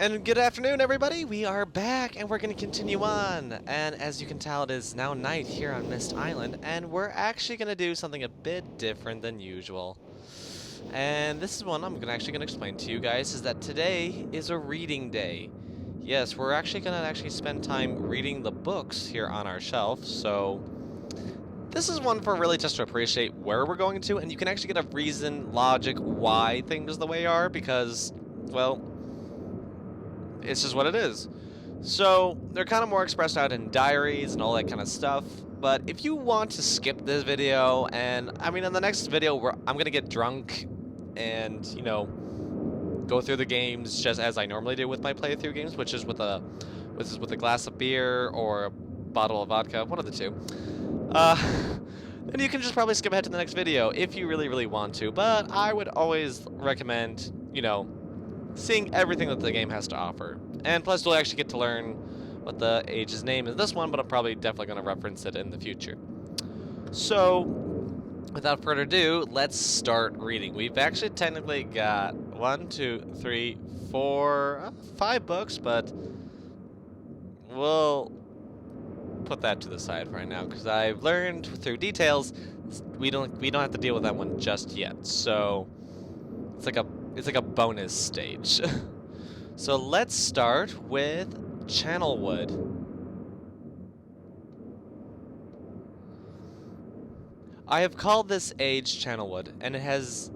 And good afternoon, everybody. We are back, and we're going to continue on. And as you can tell, it is now night here on Myst Island, and we're actually going to do something a bit different than usual. And this is one I'm actually going to explain to you guys, is that today is a reading day. Yes, we're actually going to spend time reading the books here on our shelf, so this is one for really just to appreciate where we're going to, and you can actually get a reason, logic, why things the way they are, because, well, it's just what it is. So, they're kind of more expressed out in diaries and all that kind of stuff, but if you want to skip this video, and, I mean, in the next video, I'm going to get drunk and, you know, go through the games just as I normally do with my playthrough games, which is with a glass of beer or a bottle of vodka, one of the two. Then you can just probably skip ahead to the next video if you really, really want to, but I would always recommend, you know, seeing everything that the game has to offer. And plus, you'll actually get to learn what the age's name is this one, but I'm probably definitely going to reference it in the future. So, without further ado, let's start reading. We've actually technically got 1, 2, 3, 4, 5 books, but we'll put that to the side right now because I've learned through details we don't have to deal with that one just yet. So it's like a bonus stage. So let's start with Channelwood. I have called this age Channelwood, and it has,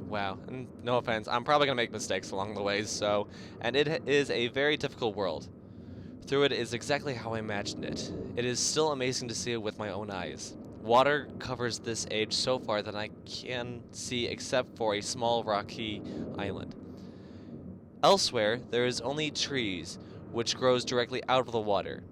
wow, no offense, I'm probably gonna make mistakes along the way, and it is a very difficult world. Through it is exactly how I imagined it. It is still amazing to see it with my own eyes. Water covers this age so far that I can see except for a small rocky island. Elsewhere, there is only trees, which grows directly out of the water.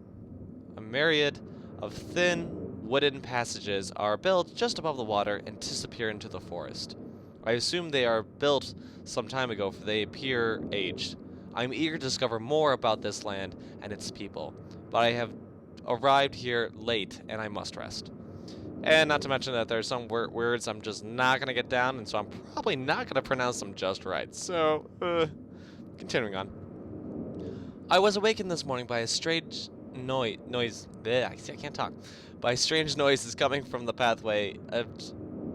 A myriad of thin, wooden passages are built just above the water and disappear into the forest. I assume they are built some time ago, for they appear aged. I'm eager to discover more about this land and its people, but I have arrived here late and I must rest. And not to mention that there's some words I'm just not going to get down, and so I'm probably not going to pronounce them just right. So, continuing on. I was awakened this morning by a strange noise. Bleh, I can't talk. By strange noises coming from the pathway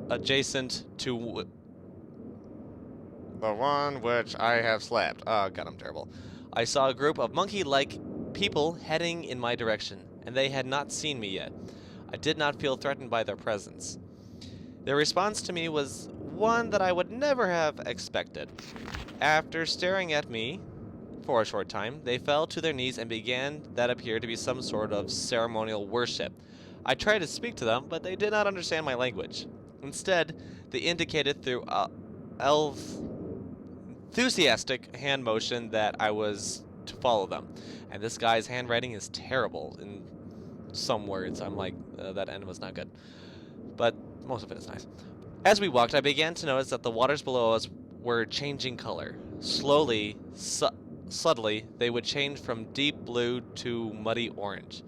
adjacent to the one which I have slept. Oh god, I'm terrible. I saw a group of monkey-like people heading in my direction, and they had not seen me yet. I did not feel threatened by their presence. Their response to me was one that I would never have expected. After staring at me for a short time, they fell to their knees and began that appeared to be some sort of ceremonial worship. I tried to speak to them, but they did not understand my language. Instead, they indicated through enthusiastic hand motion that I was to follow them. And this guy's handwriting is terrible in some words. I'm like, that end was not good. But most of it is nice. As we walked, I began to notice that the waters below us were changing color. Slowly, subtly, they would change from deep blue to muddy orange.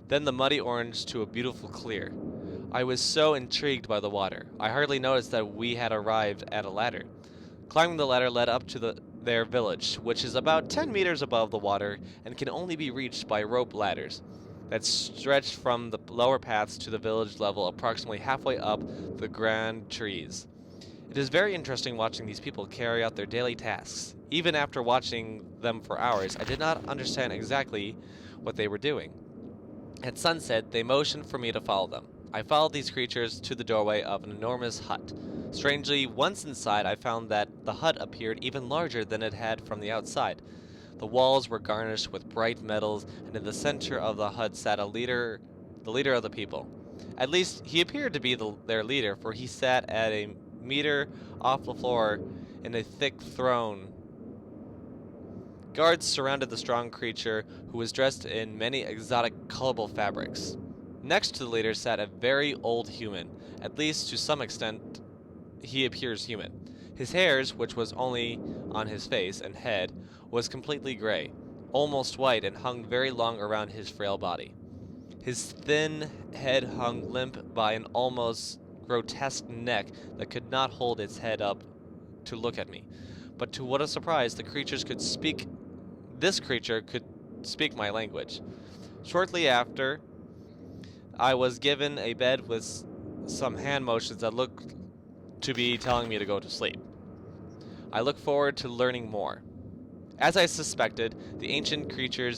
Then the muddy orange to a beautiful clear. I was so intrigued by the water, I hardly noticed that we had arrived at a ladder. Climbing the ladder led up to their village, which is about 10 meters above the water and can only be reached by rope ladders that stretch from the lower paths to the village level approximately halfway up the grand trees. It is very interesting watching these people carry out their daily tasks. Even after watching them for hours, I did not understand exactly what they were doing. At sunset, they motioned for me to follow them. I followed these creatures to the doorway of an enormous hut. Strangely, once inside, I found that the hut appeared even larger than it had from the outside. The walls were garnished with bright metals, and in the center of the hut sat the leader of the people. At least, he appeared to be their leader, for he sat at a meter off the floor in a thick throne. Guards surrounded the strong creature, who was dressed in many exotic, colorful fabrics. Next to the leader sat a very old human. At least to some extent, he appears human. His hairs, which was only on his face and head, was completely gray, almost white, and hung very long around his frail body. His thin head hung limp by an almost grotesque neck that could not hold its head up to look at me. But to what a surprise, the creatures could speak this creature could speak my language. Shortly after, I was given a bed with some hand motions that looked to be telling me to go to sleep. I look forward to learning more. As I suspected, the ancient creature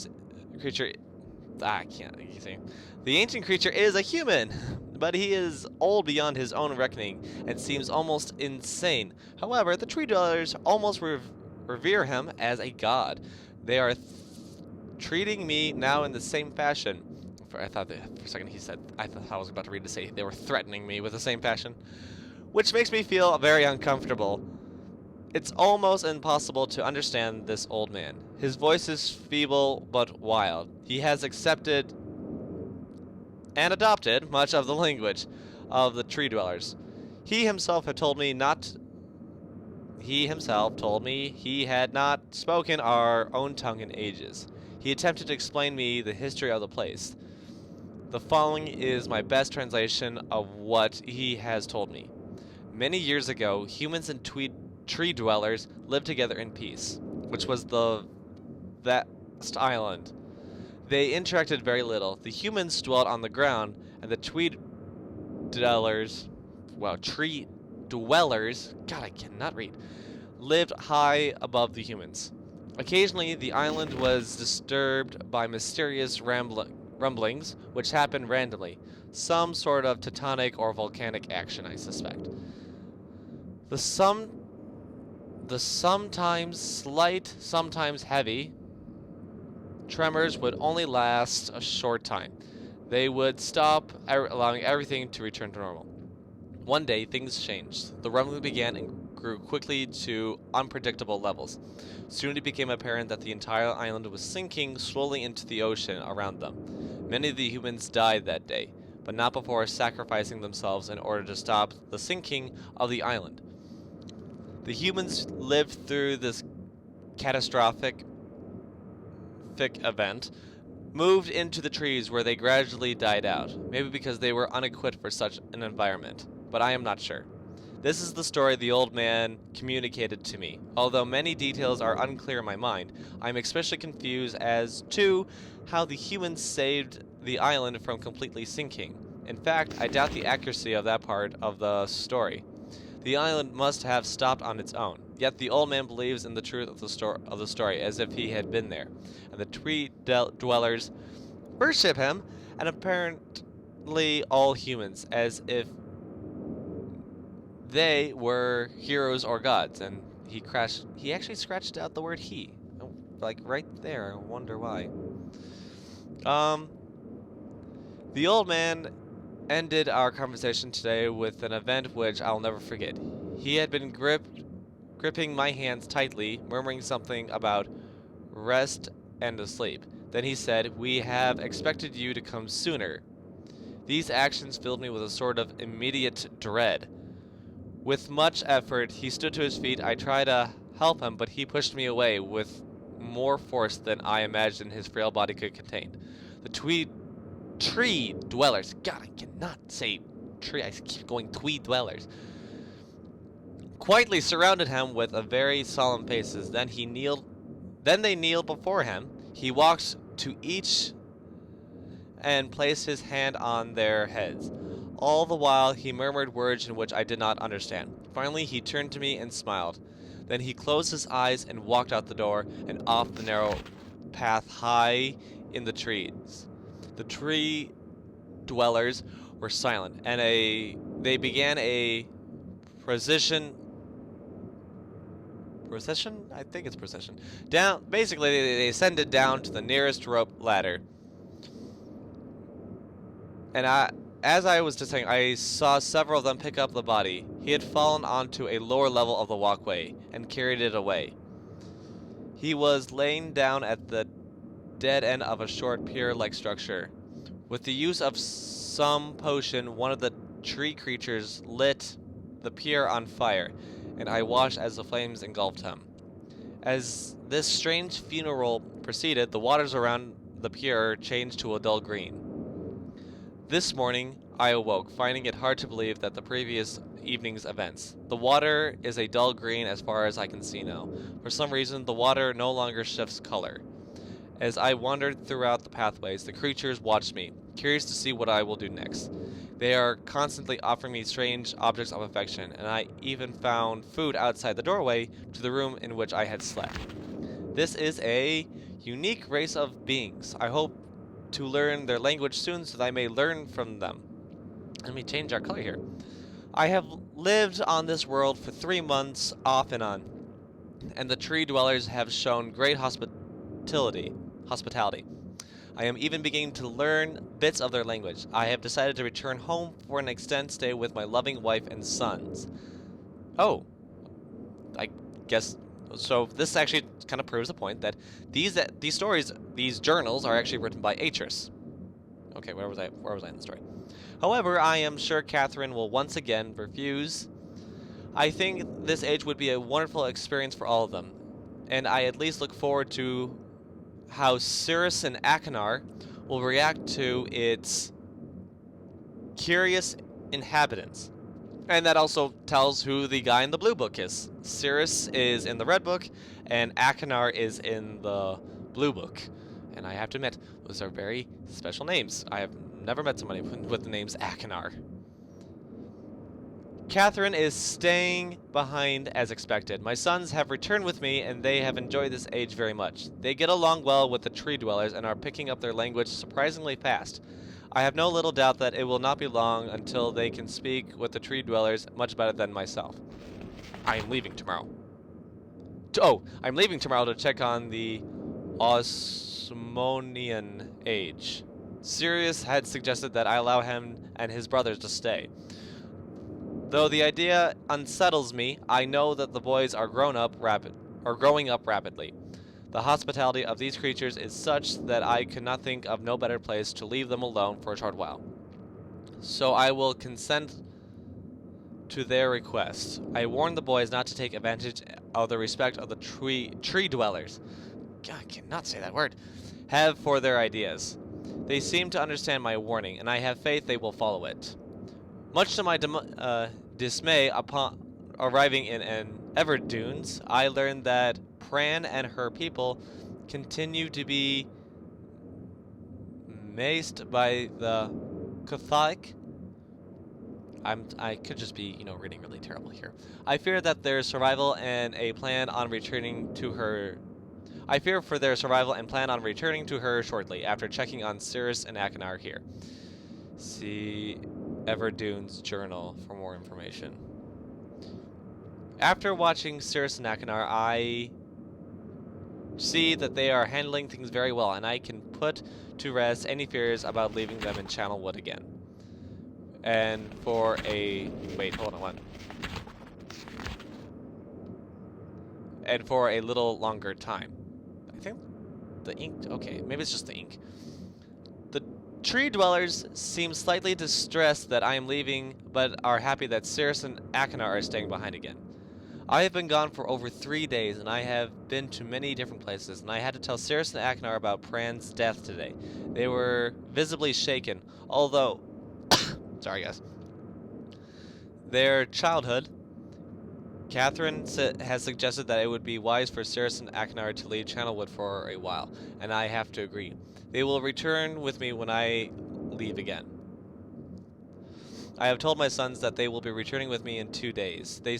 I can't you see. The ancient creature is a human, but he is old beyond his own reckoning and seems almost insane. However, the tree dwellers almost revere him as a god. They are treating me now in the same fashion. I thought that for a second he said, I thought I was about to read to say they were threatening me with the same passion, which makes me feel very uncomfortable. It's almost impossible to understand this old man. His voice is feeble but wild. He has accepted and adopted much of the language of the tree dwellers. He himself told me he had not spoken our own tongue in ages. He attempted to explain me the history of the place. The following is my best translation of what he has told me. Many years ago, humans and tree dwellers lived together in peace, which was the vast island. They interacted very little. The humans dwelt on the ground, and the tree dwellers, God, I cannot read, lived high above the humans. Occasionally, the island was disturbed by mysterious rumblings, which happened randomly. Some sort of tectonic or volcanic action, I suspect. The sometimes slight, sometimes heavy tremors would only last a short time. They would stop, allowing everything to return to normal. One day, things changed. The rumbling began and grew quickly to unpredictable levels. Soon it became apparent that the entire island was sinking slowly into the ocean around them. Many of the humans died that day, but not before sacrificing themselves in order to stop the sinking of the island. The humans lived through this catastrophic event, moved into the trees where they gradually died out, maybe because they were unequipped for such an environment, but I am not sure. This is the story the old man communicated to me. Although many details are unclear in my mind, I am especially confused as to how the humans saved the island from completely sinking. In fact, I doubt the accuracy of that part of the story. The island must have stopped on its own. Yet the old man believes in the truth of the story as if he had been there, and the tree dwellers worship him, and apparently all humans, as if they were heroes or gods. And he actually scratched out the word he, like right there. I wonder why. The old man ended our conversation today with an event which I'll never forget. He had been gripping my hands tightly, murmuring something about rest and asleep. Then he said, "We have expected you to come sooner." These actions filled me with a sort of immediate dread. With much effort, he stood to his feet. I tried to help him, but he pushed me away with more force than I imagined his frail body could contain. The tree dwellers. God, I cannot say tree. I keep going tree dwellers. Quietly surrounded him with a very solemn faces. Then they kneeled before him. He walked to each and placed his hand on their heads. All the while he murmured words in which I did not understand. Finally he turned to me and smiled. Then he closed his eyes and walked out the door and off the narrow path high in the trees. The tree dwellers were silent, and they began a procession. I think it's procession. Down. Basically, they ascended down to the nearest rope ladder. And as I was just saying, I saw several of them pick up the body. He had fallen onto a lower level of the walkway and carried it away. He was laying down at the dead end of a short pier-like structure. With the use of some potion, one of the tree creatures lit the pier on fire, and I watched as the flames engulfed him. As this strange funeral proceeded, the waters around the pier changed to a dull green. This morning, I awoke, finding it hard to believe that the previous evening's events. The water is a dull green as far as I can see now. For some reason, the water no longer shifts color. As I wandered throughout the pathways, the creatures watched me, curious to see what I will do next. They are constantly offering me strange objects of affection, and I even found food outside the doorway to the room in which I had slept. This is a unique race of beings. I hope to learn their language soon so that I may learn from them. Let me change our color here. I have lived on this world for 3 months off and on, and the tree dwellers have shown great hospitality. I am even beginning to learn bits of their language. I have decided to return home for an extended stay with my loving wife and sons. Oh, I guess so. This actually kind of proves the point that these stories, these journals, are actually written by Atris. Okay, where was I in the story? However, I am sure Catherine will once again refuse. I think this age would be a wonderful experience for all of them, and I at least look forward to how Cirrus and Akinar will react to its curious inhabitants. And that also tells who the guy in the blue book is. Cirrus is in the red book, and Akinar is in the blue book. And I have to admit, those are very special names. I have never met somebody with the names Akinar. Catherine is staying behind as expected. My sons have returned with me, and they have enjoyed this age very much. They get along well with the tree dwellers and are picking up their language surprisingly fast. I have no little doubt that it will not be long until they can speak with the tree dwellers much better than myself. I am leaving tomorrow. I'm leaving tomorrow to check on the Osmonian age. Sirius had suggested that I allow him and his brothers to stay. Though the idea unsettles me, I know that the boys are growing up rapidly. The hospitality of these creatures is such that I could not think of no better place to leave them alone for a short while. So I will consent to their request. I warn the boys not to take advantage of the respect of the tree dwellers. God, I cannot say that word. Have for their ideas. They seem to understand my warning, and I have faith they will follow it. Much to my dismay, upon arriving in Everdunes, I learned that Pran and her people continue to be maced by the Catholic. I could just be, reading really terrible here. I fear that their survival and a plan on returning to her. I fear for their survival and plan on returning to her shortly after checking on Cirrus and Akinar here. See Everdunes journal for more information. After watching Cirrus and Akinar, I see that they are handling things very well, and I can put to rest any fears about leaving them in Channelwood again. And for a... wait, hold on, what? And for a little longer time. I think the ink... okay, maybe it's just the ink. The tree dwellers seem slightly distressed that I am leaving, but are happy that Cirrus and Akinar are staying behind again. I have been gone for over 3 days, and I have been to many different places, and I had to tell Cirrus and Akinar about Pran's death today. They were visibly shaken, although... sorry, guys. Their childhood... Catherine has suggested that it would be wise for Cirrus and Akinar to leave Channelwood for a while, and I have to agree. They will return with me when I leave again. I have told my sons that they will be returning with me in 2 days. They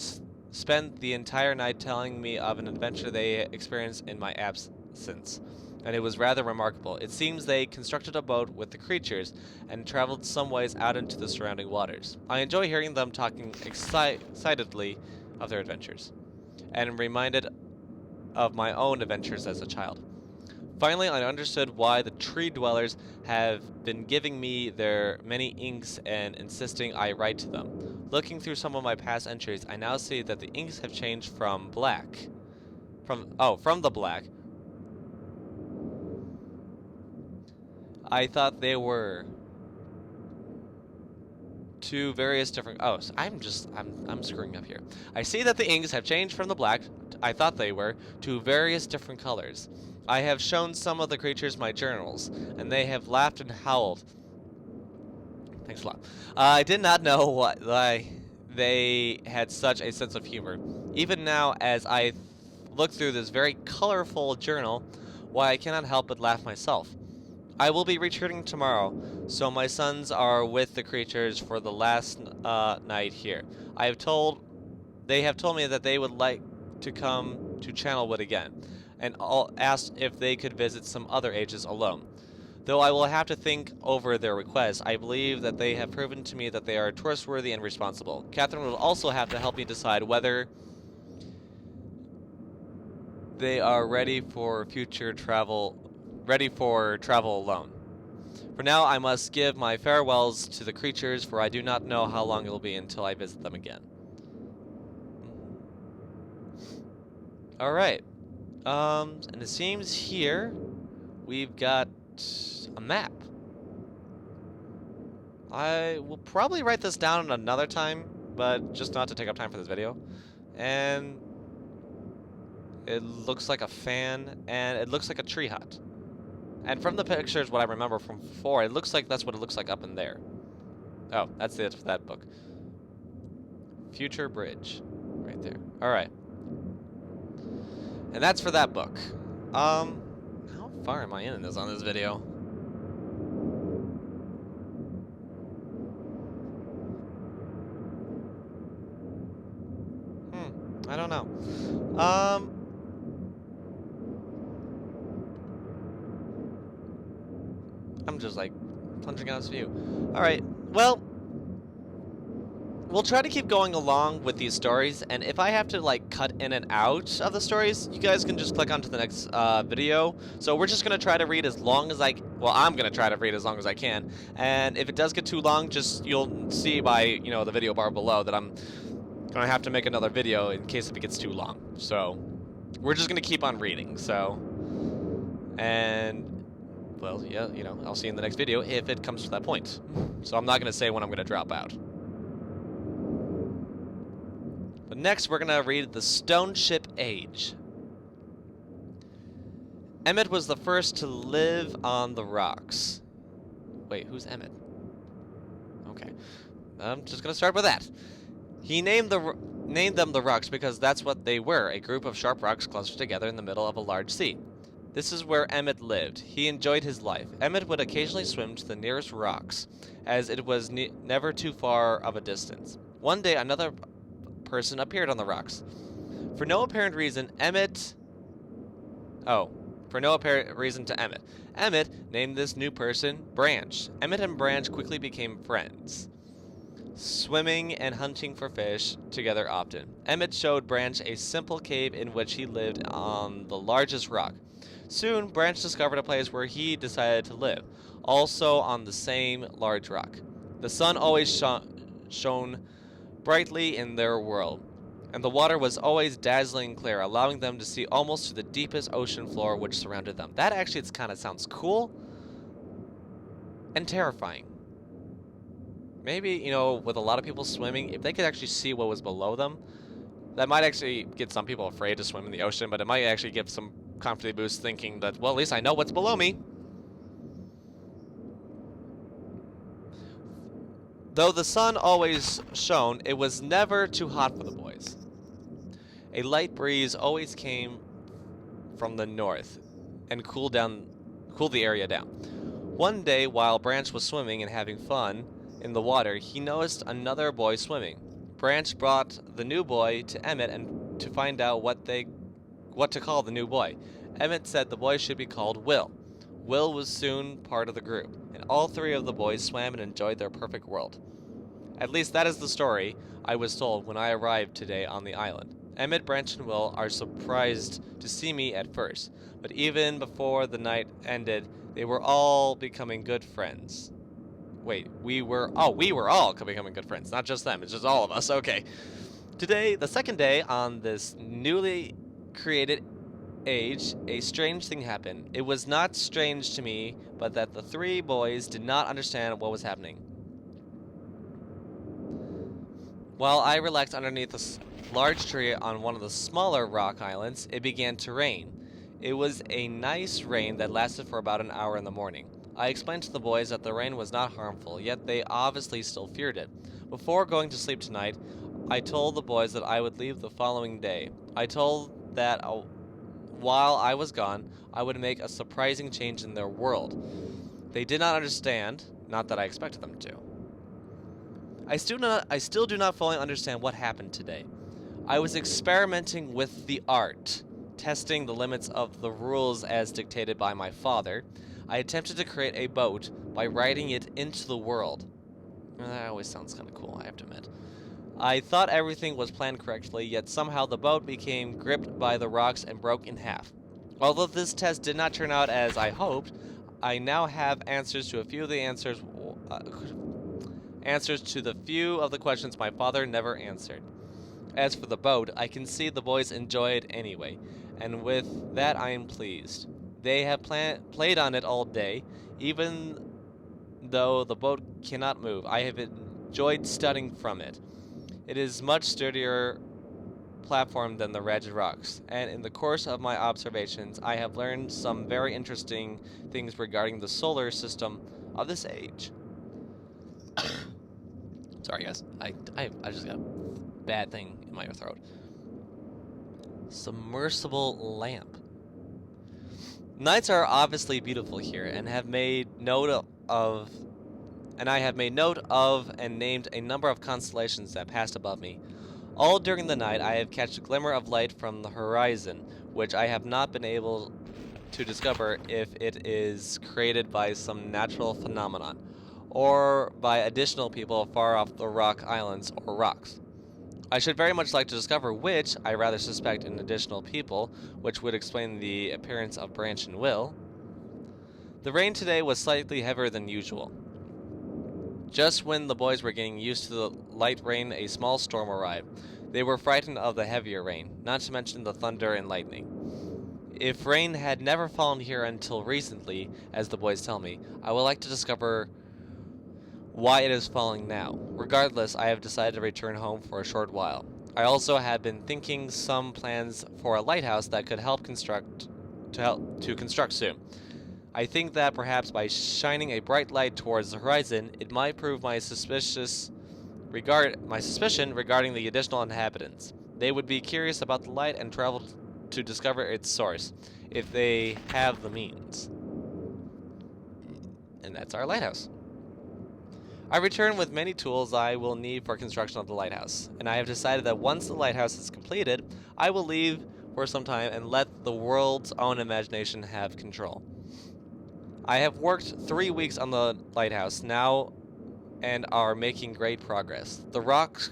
spent the entire night telling me of an adventure they experienced in my absence, and it was rather remarkable. It seems they constructed a boat with the creatures and traveled some ways out into the surrounding waters. I enjoy hearing them talking excitedly of their adventures, and am reminded of my own adventures as a child. Finally, I understood why the tree dwellers have been giving me their many inks and insisting I write to them. Looking through some of my past entries, I now see that the inks have changed from black. From the black. I thought they were to various different... oh, so I'm screwing up here. I see that the inks have changed from the black, I thought they were, to various different colors. I have shown some of the creatures my journals, and they have laughed and howled. Thanks a lot. I did not know why they had such a sense of humor. Even now, as I look through this very colorful journal, Why, I cannot help but laugh myself. I will be returning tomorrow, so my sons are with the creatures for the last night here. They have told me that they would like to come to Channelwood again, and all asked if they could visit some other ages alone. Though I will have to think over their request, I believe that they have proven to me that they are trustworthy and responsible. Catherine will also have to help me decide whether they are ready for travel alone. For now, I must give my farewells to the creatures, for I do not know how long it will be until I visit them again. Alright. And it seems here we've got a map. I will probably write this down another time, but just not to take up time for this video. And it looks like a fan, and it looks like a tree hut. And from the pictures, what I remember from before, it looks like that's what it looks like up in there. Oh, that's it for that book. Future Bridge. Right there. Alright. And that's for that book. How far am I in this on this video? I don't know. I'm just like punching out this view. Alright, well, we'll try to keep going along with these stories, and if I have to like cut in and out of the stories, you guys can just click on to the next video. So we're just gonna try to read as long as I'm gonna try to read as long as I can, and if it does get too long, just you'll see by the video bar below that I'm gonna have to make another video in case if it gets too long. So we're just gonna keep on reading. So, and well, yeah, I'll see you in the next video if it comes to that point. So I'm not gonna say when I'm gonna drop out. But next, we're gonna read the Stone Ship Age. Emmett was the first to live on the rocks. Wait, who's Emmett? Okay, I'm just gonna start with that. He named them the rocks because that's what they were, a group of sharp rocks clustered together in the middle of a large sea. This is where Emmett lived. He enjoyed his life. Emmett would occasionally swim to the nearest rocks, as it was never too far of a distance. One day, another person appeared on the rocks. For no apparent reason to Emmett, Emmett named this new person Branch. Emmett and Branch quickly became friends, swimming and hunting for fish together often. Emmett showed Branch a simple cave in which he lived on the largest rock. Soon, Branch discovered a place where he decided to live, also on the same large rock. The sun always shone brightly in their world, and the water was always dazzling clear, allowing them to see almost to the deepest ocean floor which surrounded them. That actually kind of sounds cool and terrifying. Maybe, with a lot of people swimming, if they could actually see what was below them, that might actually get some people afraid to swim in the ocean, but it might actually give some confidence boost thinking that, well, at least I know what's below me. Though the sun always shone, it was never too hot for the boys. A light breeze always came from the north and cooled the area down. One day, while Branch was swimming and having fun in the water, he noticed another boy swimming. Branch brought the new boy to Emmett and to find out what to call the new boy. Emmett said the boy should be called Will. Will was soon part of the group, and all three of the boys swam and enjoyed their perfect world. At least that is the story I was told when I arrived today on the island. Emmett, Branch, and Will are surprised to see me at first, but even before the night ended, they were all becoming good friends. Wait, we were all becoming good friends, not just them, it's just all of us, okay. Today, the second day on this newly created age, a strange thing happened. It was not strange to me, but that the three boys did not understand what was happening. While I relaxed underneath a large tree on one of the smaller rock islands, it began to rain. It was a nice rain that lasted for about an hour in the morning. I explained to the boys that the rain was not harmful, yet they obviously still feared it. Before going to sleep tonight, I told the boys that I would leave the following day. I told that while I was gone, I would make a surprising change in their world. They did not understand, not that I expected them to. I still do not fully understand what happened today. I was experimenting with the art, testing the limits of the rules as dictated by my father. I attempted to create a boat by writing it into the world. That always sounds kind of cool, I have to admit. I thought everything was planned correctly, yet somehow the boat became gripped by the rocks and broke in half. Although this test did not turn out as I hoped, I now have answers to a few of the answers to the few of the questions my father never answered. As for the boat, I can see the boys enjoy it anyway, and with that I am pleased. They have played on it all day, even though the boat cannot move. I have enjoyed studying from it. It is much sturdier platform than the ragged rocks, and in the course of my observations, I have learned some very interesting things regarding the solar system of this age. Sorry, guys. I just got a bad thing in my throat. Submersible lamp. Nights are obviously beautiful here, and I have made note of and named a number of constellations that passed above me. All during the night, I have catched a glimmer of light from the horizon, which I have not been able to discover if it is created by some natural phenomenon, or by additional people far off the rock islands or rocks. I should very much like to discover which. I rather suspect an additional people, which would explain the appearance of Branch and Will. The rain today was slightly heavier than usual. Just when the boys were getting used to the light rain, a small storm arrived. They were frightened of the heavier rain, not to mention the thunder and lightning. If rain had never fallen here until recently, as the boys tell me, I would like to discover why it is falling now. Regardless, I have decided to return home for a short while. I also have been thinking some plans for a lighthouse that could help construct soon. I think that perhaps by shining a bright light towards the horizon, it might prove my suspicion regarding the additional inhabitants. They would be curious about the light and travel to discover its source, if they have the means. And that's our lighthouse. I return with many tools I will need for construction of the lighthouse, and I have decided that once the lighthouse is completed, I will leave for some time and let the world's own imagination have control. I have worked 3 weeks on the lighthouse now and are making great progress. The rock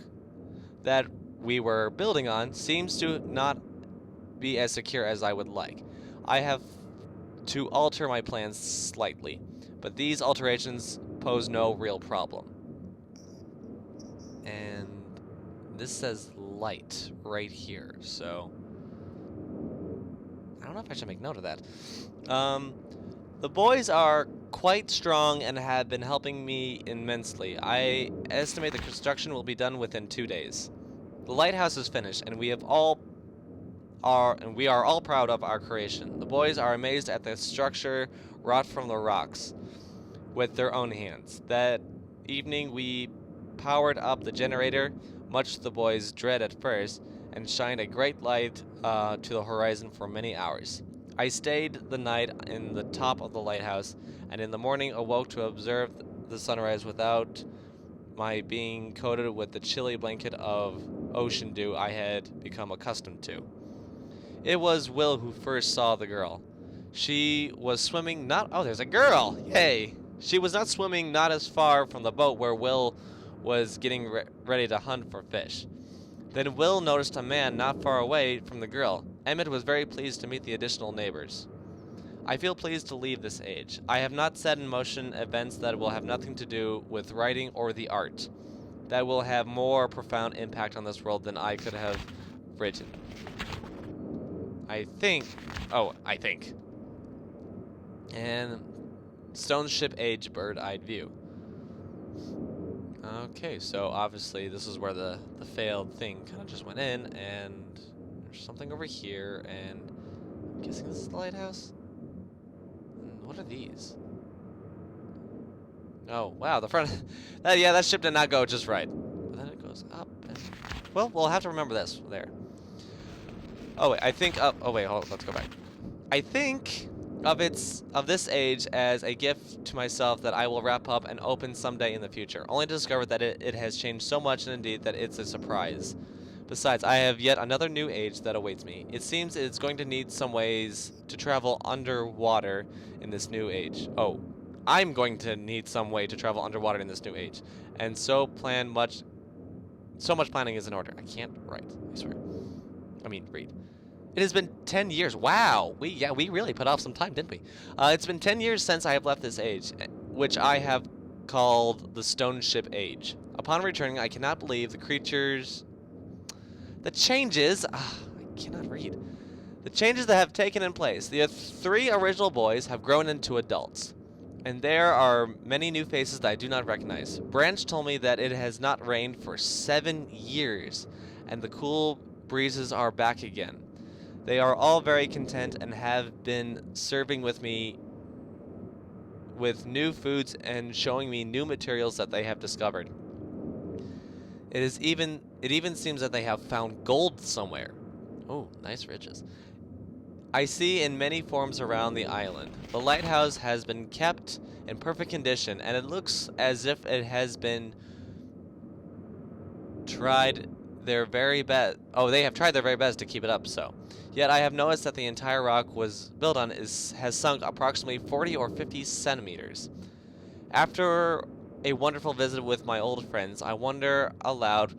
that we were building on seems to not be as secure as I would like. I have to alter my plans slightly, but these alterations pose no real problem. And this says light right here, so I don't know if I should make note of that. The boys are quite strong and have been helping me immensely. I estimate the construction will be done within 2 days. The lighthouse is finished, and we are all proud of our creation. The boys are amazed at the structure wrought from the rocks with their own hands. That evening we powered up the generator, much to the boys' dread at first, and shined a great light to the horizon for many hours. I stayed the night in the top of the lighthouse, and in the morning awoke to observe the sunrise without my being coated with the chilly blanket of ocean dew I had become accustomed to. It was Will who first saw the girl. She was swimming there's a girl! Yay! She was not swimming not as far from the boat where Will was getting ready to hunt for fish. Then Will noticed a man not far away from the girl. Emmett was very pleased to meet the additional neighbors. I feel pleased to leave this age. I have not set in motion events that will have nothing to do with writing or the art, that will have more profound impact on this world than I could have written. I think. And Stone Ship Age Bird-Eyed View. Okay, so obviously this is where the failed thing kind of just went in, and there's something over here, and I'm guessing this is the lighthouse? What are these? Oh, wow, the front... that ship did not go just right. But then it goes up, and... Well, we'll have to remember this there. Oh, wait, I think up... Oh, wait, hold on, let's go back. I think of this age as a gift to myself that I will wrap up and open someday in the future, only to discover that it has changed so much and indeed that it's a surprise. Besides, I have yet another new age that awaits me. It seems it's going to need some ways to travel underwater in this new age. Oh, I'm going to need some way to travel underwater in this new age. And so much planning is in order. I can't write, I swear. I mean, read. It has been 10 years. Wow. We really put off some time, didn't we? It's been 10 years since I have left this age, which I have called the Stone Ship Age. Upon returning, I cannot believe the changes, I cannot read. The changes that have taken in place. The three original boys have grown into adults, and there are many new faces that I do not recognize. Branch told me that it has not rained for 7 years, and the cool breezes are back again. They are all very content and have been serving with me with new foods and showing me new materials that they have discovered. It even seems that they have found gold somewhere. Oh, nice riches. I see in many forms around the island. The lighthouse has been kept in perfect condition, and it looks as if it has been tried their very best. Oh, they have tried their very best to keep it up, so. Yet I have noticed that the entire rock was built on has sunk approximately 40 or 50 centimeters. After a wonderful visit with my old friends, I wonder aloud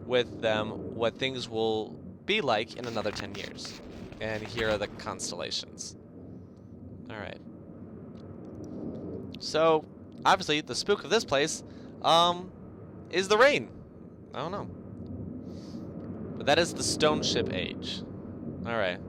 with them what things will be like in another 10 years. And here are the constellations. Alright. So, obviously, the spook of this place, is the rain. I don't know. But that is the Stone Ship Age. Alright.